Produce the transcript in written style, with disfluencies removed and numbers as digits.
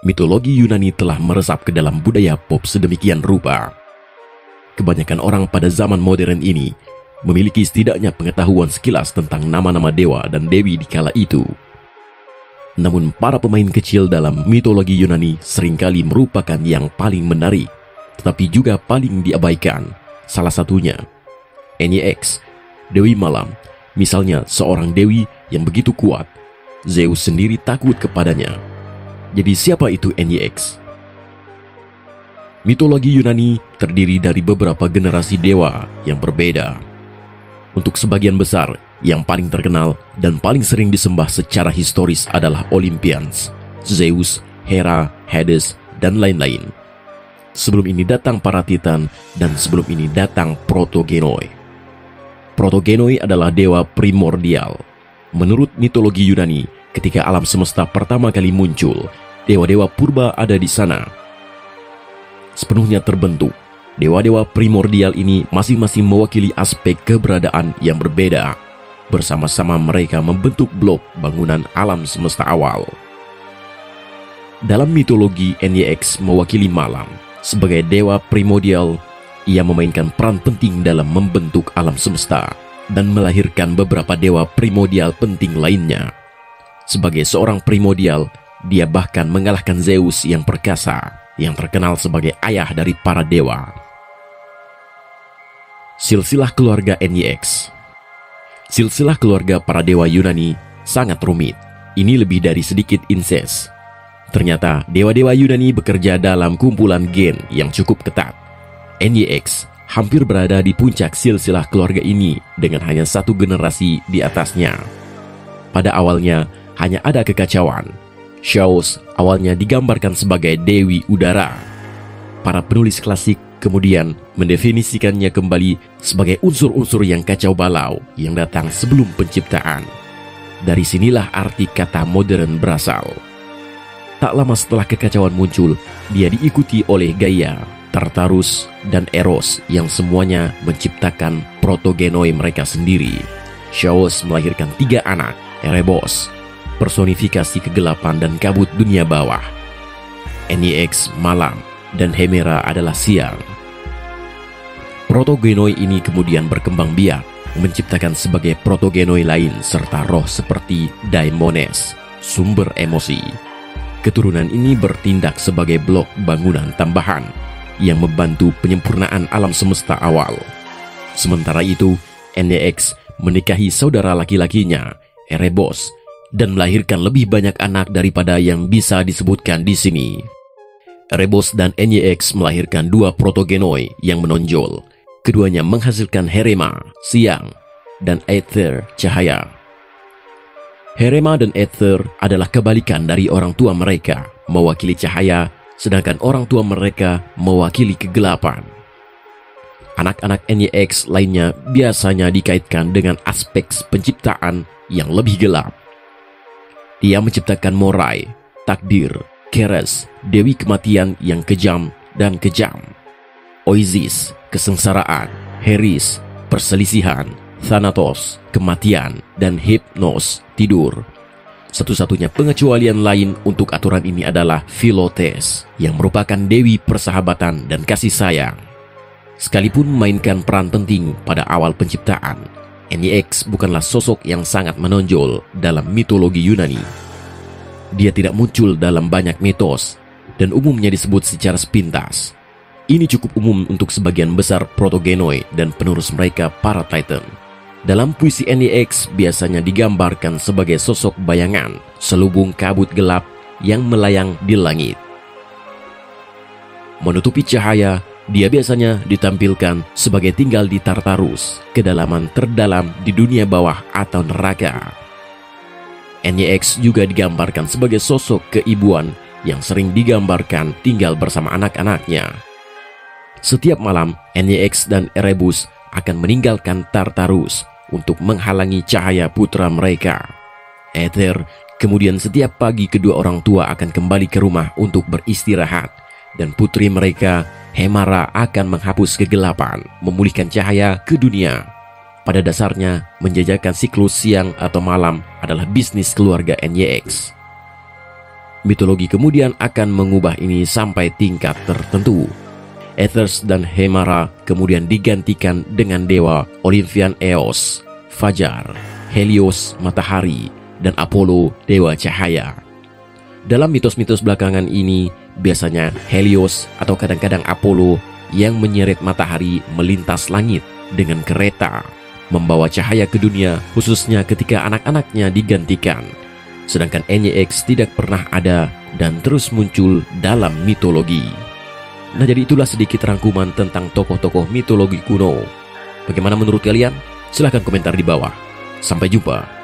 mitologi Yunani telah meresap ke dalam budaya pop sedemikian rupa. Kebanyakan orang pada zaman modern ini memiliki setidaknya pengetahuan sekilas tentang nama-nama dewa dan dewi di kala itu. Namun para pemain kecil dalam mitologi Yunani seringkali merupakan yang paling menarik, tetapi juga paling diabaikan. Salah satunya Nyx, Dewi Malam. Misalnya seorang dewi yang begitu kuat, Zeus sendiri takut kepadanya. Jadi siapa itu Nyx? Mitologi Yunani terdiri dari beberapa generasi dewa yang berbeda. Untuk sebagian besar, yang paling terkenal dan paling sering disembah secara historis adalah Olympians, Zeus, Hera, Hades, dan lain-lain. Sebelum ini datang para Titan, dan sebelum ini datang Protogenoi. Protogenoi adalah dewa primordial. Menurut mitologi Yunani, ketika alam semesta pertama kali muncul, dewa-dewa purba ada di sana. Sepenuhnya terbentuk, dewa-dewa primordial ini masing-masing mewakili aspek keberadaan yang berbeda. Bersama-sama mereka membentuk blok bangunan alam semesta awal. Dalam mitologi, Nyx mewakili malam. Sebagai dewa primordial, ia memainkan peran penting dalam membentuk alam semesta dan melahirkan beberapa dewa primordial penting lainnya. Sebagai seorang primordial, dia bahkan mengalahkan Zeus yang perkasa, yang terkenal sebagai ayah dari para dewa. Silsilah keluarga Nyx. Silsilah keluarga para dewa Yunani sangat rumit. Ini lebih dari sedikit inses. Ternyata dewa-dewa Yunani bekerja dalam kumpulan gen yang cukup ketat. Nyx hampir berada di puncak silsilah keluarga ini dengan hanya satu generasi di atasnya. Pada awalnya hanya ada kekacauan. Chaos awalnya digambarkan sebagai dewi udara. Para penulis klasik kemudian mendefinisikannya kembali sebagai unsur-unsur yang kacau balau yang datang sebelum penciptaan. Dari sinilah arti kata modern berasal. Tak lama setelah kekacauan muncul, dia diikuti oleh Gaia, Tartarus, dan Eros yang semuanya menciptakan protogenoi mereka sendiri. Chaos melahirkan 3 anak, Erebos, personifikasi kegelapan dan kabut dunia bawah. Nyx malam, dan Hemera adalah siang. Protogenoi ini kemudian berkembang biak, menciptakan sebagai protogenoi lain serta roh seperti Daimones, sumber emosi. Keturunan ini bertindak sebagai blok bangunan tambahan yang membantu penyempurnaan alam semesta awal. Sementara itu, Nyx menikahi saudara laki-lakinya, Erebos, dan melahirkan lebih banyak anak daripada yang bisa disebutkan di sini. Erebos dan Nyx melahirkan 2 protogenoi yang menonjol. Keduanya menghasilkan Herema, siang, dan Aether, cahaya. Herema dan Aether adalah kebalikan dari orang tua mereka, mewakili cahaya, sedangkan orang tua mereka mewakili kegelapan. Anak-anak Nyx lainnya biasanya dikaitkan dengan aspek penciptaan yang lebih gelap. Ia menciptakan Morai, takdir, Keres, dewi kematian yang kejam dan kejam, Oisis, kesengsaraan, Heris, perselisihan, Thanatos, kematian, dan Hypnos, tidur. Satu-satunya pengecualian lain untuk aturan ini adalah Philotes, yang merupakan dewi persahabatan dan kasih sayang. Sekalipun memainkan peran penting pada awal penciptaan, Nyx bukanlah sosok yang sangat menonjol dalam mitologi Yunani. Dia tidak muncul dalam banyak mitos dan umumnya disebut secara sepintas. Ini cukup umum untuk sebagian besar protogenoi dan penerus mereka, para Titan. Dalam puisi Nyx biasanya digambarkan sebagai sosok bayangan, selubung kabut gelap yang melayang di langit. Menutupi cahaya, dia biasanya ditampilkan sebagai tinggal di Tartarus, kedalaman terdalam di dunia bawah atau neraka. Nyx juga digambarkan sebagai sosok keibuan yang sering digambarkan tinggal bersama anak-anaknya. Setiap malam, Nyx dan Erebus akan meninggalkan Tartarus untuk menghalangi cahaya putra mereka. Aether kemudian setiap pagi kedua orang tua akan kembali ke rumah untuk beristirahat, dan putri mereka, Hemera, akan menghapus kegelapan, memulihkan cahaya ke dunia. Pada dasarnya, menjajakan siklus siang atau malam adalah bisnis keluarga Nyx. Mitologi kemudian akan mengubah ini sampai tingkat tertentu. Athers dan Hemara kemudian digantikan dengan dewa Olympian Eos, Fajar, Helios, matahari, dan Apollo, dewa cahaya. Dalam mitos-mitos belakangan ini, biasanya Helios atau kadang-kadang Apollo yang menyeret matahari melintas langit dengan kereta, membawa cahaya ke dunia, khususnya ketika anak-anaknya digantikan. Sedangkan Enyex tidak pernah ada dan terus muncul dalam mitologi. Nah, jadi itulah sedikit rangkuman tentang tokoh-tokoh mitologi kuno. Bagaimana menurut kalian? Silahkan komentar di bawah. Sampai jumpa.